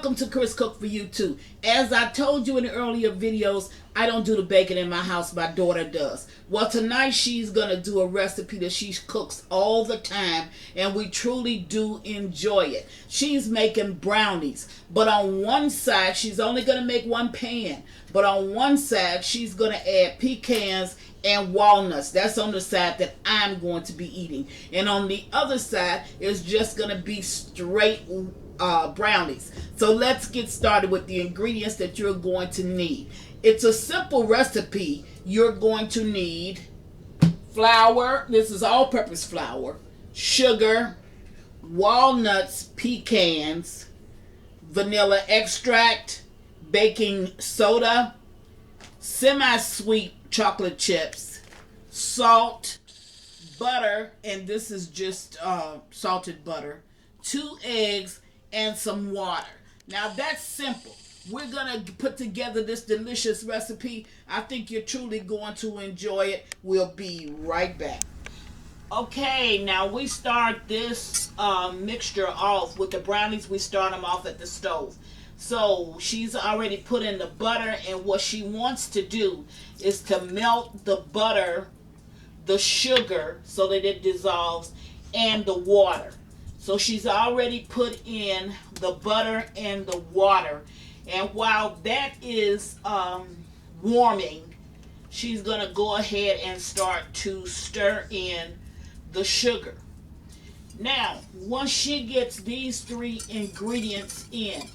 welcome to Chris Cook for You Too. As I told you in the earlier videos, I don't do the baking in my house, my daughter does. Well, tonight she's going to do a recipe that she cooks all the time, and we truly do enjoy it. She's making brownies, but on one side, she's only going to make one pan, but on one side, she's going to add pecans and walnuts. That's on the side that I'm going to be eating. And on the other side is just going to be straight brownies. So let's get started with the ingredients that you're going to need. It's a simple recipe. You're going to need flour. This is all-purpose flour, sugar, walnuts, pecans, vanilla extract, baking soda, semi-sweet chocolate chips, salt, butter, and this is just salted butter, 2 eggs, and some water. Now that's simple. We're going to put together this delicious recipe. I think you're truly going to enjoy it. We'll be right back. Okay, now we start this mixture off with the brownies. We start them off at the stove. So she's already put in the butter, and what she wants to do is to melt the butter, the sugar, so that it dissolves, and the water. So she's already put in the butter and the water, and while that is warming, she's going to go ahead and start to stir in the sugar. Now, once she gets these 3 ingredients in,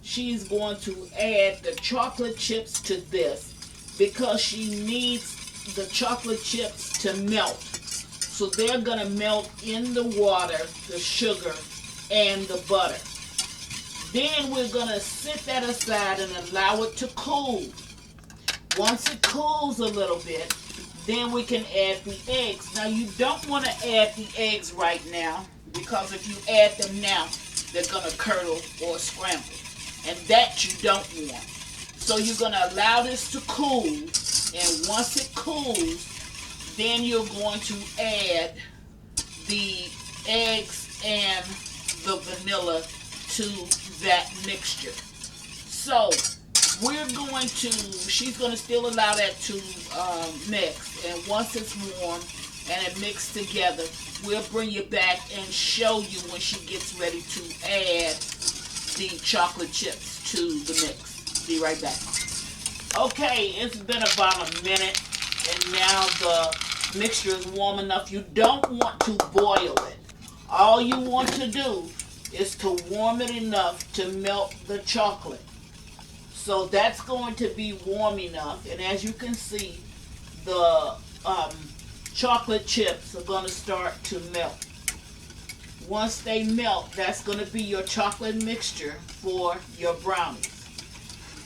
she's going to add the chocolate chips to this because she needs the chocolate chips to melt. So they're going to melt in the water, the sugar, and the butter. Then we're going to set that aside and allow it to cool. Once it cools a little bit, then we can add the eggs. Now you don't want to add the eggs right now, because if you add them now, they're going to curdle or scramble. And that you don't want. So you're going to allow this to cool, and once it cools, then you're going to add the eggs and the vanilla to that mixture. So she's going to still allow that to mix, and once it's warm and it mixed together, we'll bring you back and show you when she gets ready to add the chocolate chips to the mix. Be right back. Okay, it's been about a minute, and now the mixture is warm enough. You don't want to boil it. All you want to do is to warm it enough to melt the chocolate. So that's going to be warm enough, and as you can see, the chocolate chips are going to start to melt. Once they melt, that's going to be your chocolate mixture for your brownies.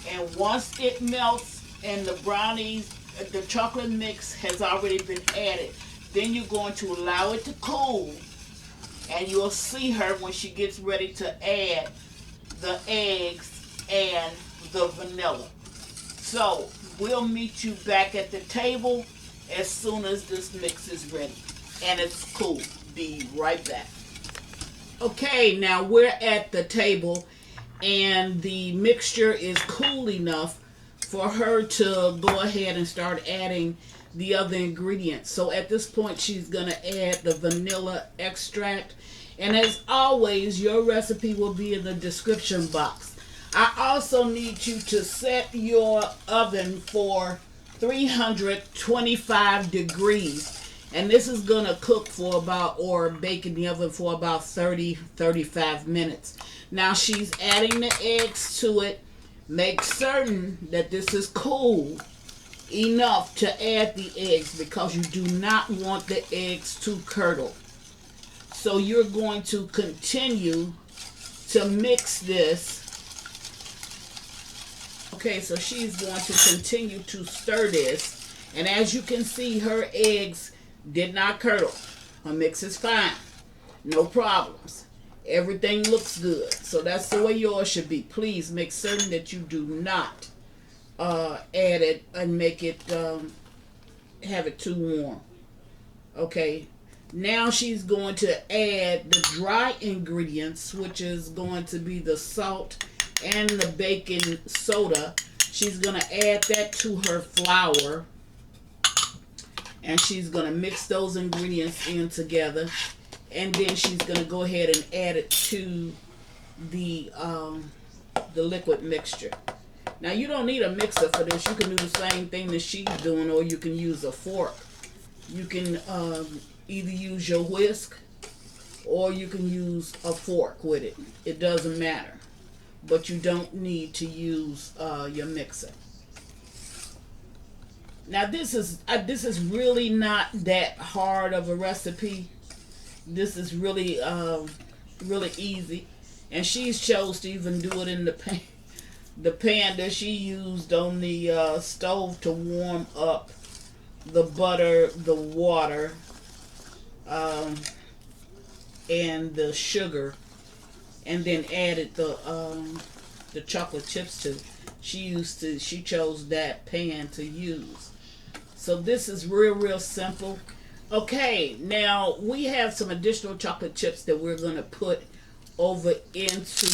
And once it melts and the brownies, the chocolate mix has already been added, then you're going to allow it to cool, and you'll see her when she gets ready to add the eggs and the vanilla. So we'll meet you back at the table as soon as this mix is ready and it's cool. Be right back. Okay, now we're at the table, and the mixture is cool enough for her to go ahead and start adding the other ingredients. So at this point, she's going to add the vanilla extract. And as always, your recipe will be in the description box. I also need you to set your oven for 325 degrees. And this is going to cook for or bake in the oven for about 30-35 minutes. Now she's adding the eggs to it. Make certain that this is cool enough to add the eggs, because you do not want the eggs to curdle. So you're going to continue to mix this. Okay, so she's going to continue to stir this. And as you can see, her eggs did not curdle. Her mix is fine. No problems. Everything looks good. So that's the way yours should be. Please make certain that you do not add it and make it have it too warm. Okay, now she's going to add the dry ingredients, which is going to be the salt and the baking soda. She's going to add that to her flour, and she's going to mix those ingredients in together, and then she's going to go ahead and add it to the liquid mixture. Now you don't need a mixer for this. You can do the same thing that she's doing, or you can use a fork. You can either use your whisk, or you can use a fork with it. It doesn't matter, but you don't need to use your mixer. Now this is really not that hard of a recipe. This is really really easy, and she chose to even do it in the pan. The pan that she used on the stove to warm up the butter, the water, and the sugar, and then added the chocolate chips to. She chose that pan to use. So this is real simple. Okay, now we have some additional chocolate chips that we're gonna put over into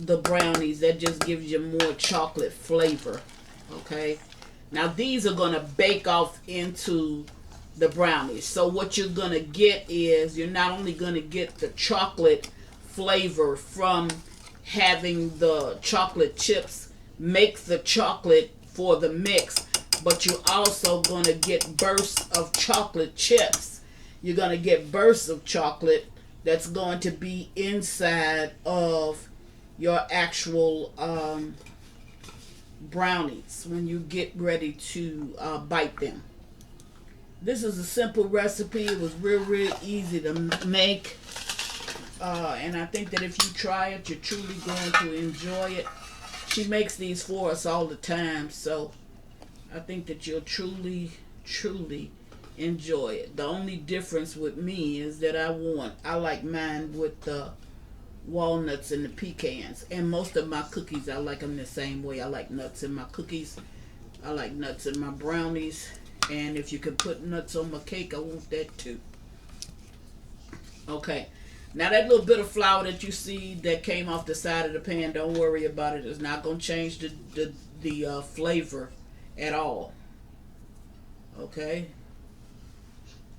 the brownies. That just gives you more chocolate flavor. Okay, now these are gonna bake off into the brownies. So what you're gonna get is, you're not only gonna get the chocolate flavor from having the chocolate chips make the chocolate for the mix, but you're also gonna get bursts of chocolate chips. You're gonna get bursts of chocolate that's going to be inside of your actual brownies when you get ready to bite them. This is a simple recipe. It was real easy to make, and I think that if you try it, you're truly going to enjoy it. She makes these for us all the time, so I think that you'll truly enjoy it. The only difference with me is that I like mine with the walnuts and the pecans, and most of my cookies I like them the same way. I like nuts in my cookies, I like nuts in my brownies, and if you could put nuts on my cake, I want that too. Okay, now that little bit of flour that you see that came off the side of the pan, don't worry about it. It's not going to change the flavor at all. Okay,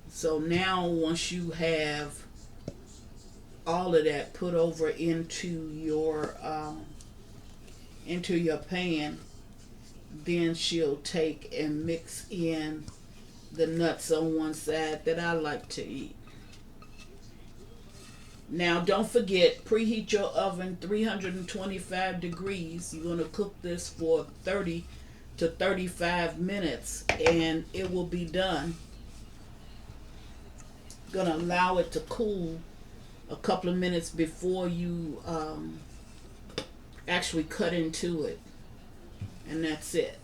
so now once you have all of that put over into your pan, then she'll take and mix in the nuts on one side that I like to eat. Now don't forget, preheat your oven 325 degrees. You're going to cook this for 30 to 35 minutes and it will be done. Gonna allow it to cool a couple of minutes before you actually cut into it, and that's it.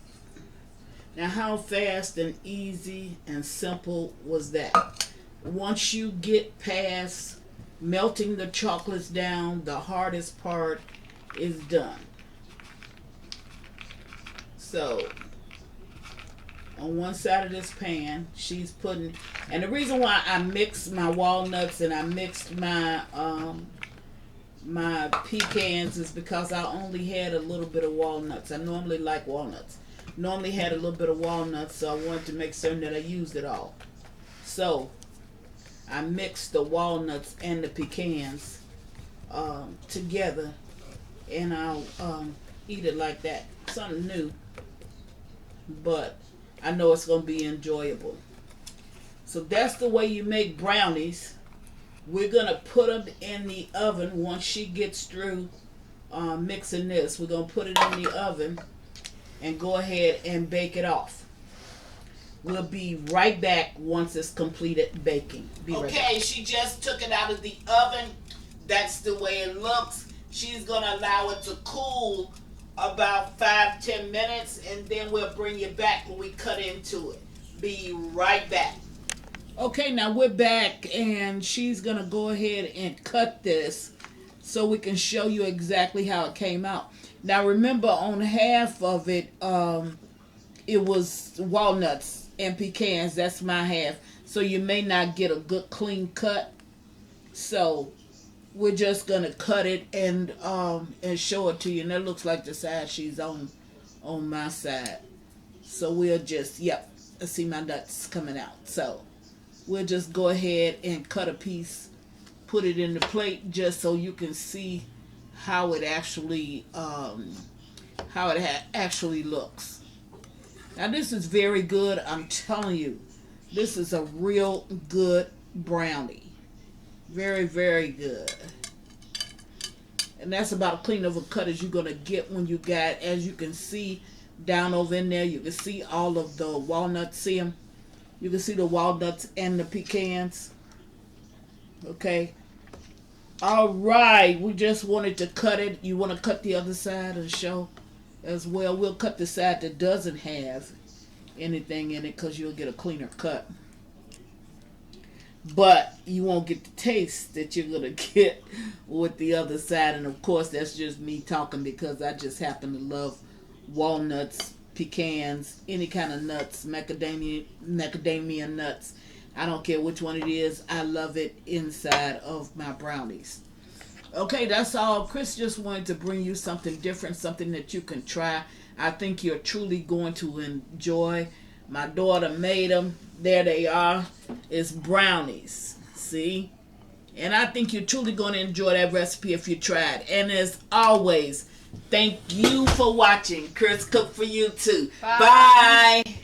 Now how fast and easy and simple was that? Once you get past melting the chocolates down, the hardest part is done. So on one side of this pan, she's putting, and the reason why I mixed my walnuts and I mixed my my pecans is because I only had a little bit of walnuts. I normally like walnuts. Normally had a little bit of walnuts, so I wanted to make certain that I used it all. So I mixed the walnuts and the pecans together, and I'll eat it like that. Something new, but I know it's going to be enjoyable. So that's the way you make brownies. We're going to put them in the oven once she gets through mixing this. We're going to put it in the oven and go ahead and bake it off. We'll be right back once it's completed baking. Okay, she just took it out of the oven. That's the way it looks. She's going to allow it to cool about 5-10 minutes, and then we'll bring you back when we cut into it. Be right back. Okay, now we're back, and she's gonna go ahead and cut this so we can show you exactly how it came out. Now remember, on half of it, it was walnuts and pecans. That's my half, so you may not get a good clean cut. So we're just gonna cut it and show it to you. And that looks like the side she's on my side. So we'll just, yep, I see my nuts coming out. So we'll just go ahead and cut a piece, put it in the plate just so you can see how it actually actually looks. Now this is very good. I'm telling you, this is a real good brownie. Very, very good. And that's about as clean of a cut as you're going to get when you got, as you can see down over in there, you can see all of the walnuts. See them? You can see the walnuts and the pecans. Okay. All right. We just wanted to cut it. You want to cut the other side and show as well. We'll cut the side that doesn't have anything in it because you'll get a cleaner cut. But you won't get the taste that you're going to get with the other side. And of course, that's just me talking because I just happen to love walnuts, pecans, any kind of nuts, macadamia nuts. I don't care which one it is. I love it inside of my brownies. Okay, that's all. Chris just wanted to bring you something different, something that you can try. I think you're truly going to enjoy. My daughter made them. There they are. It's brownies. See? And I think you're truly going to enjoy that recipe if you try it. And as always, thank you for watching. Chris cooked for you too. Bye. Bye.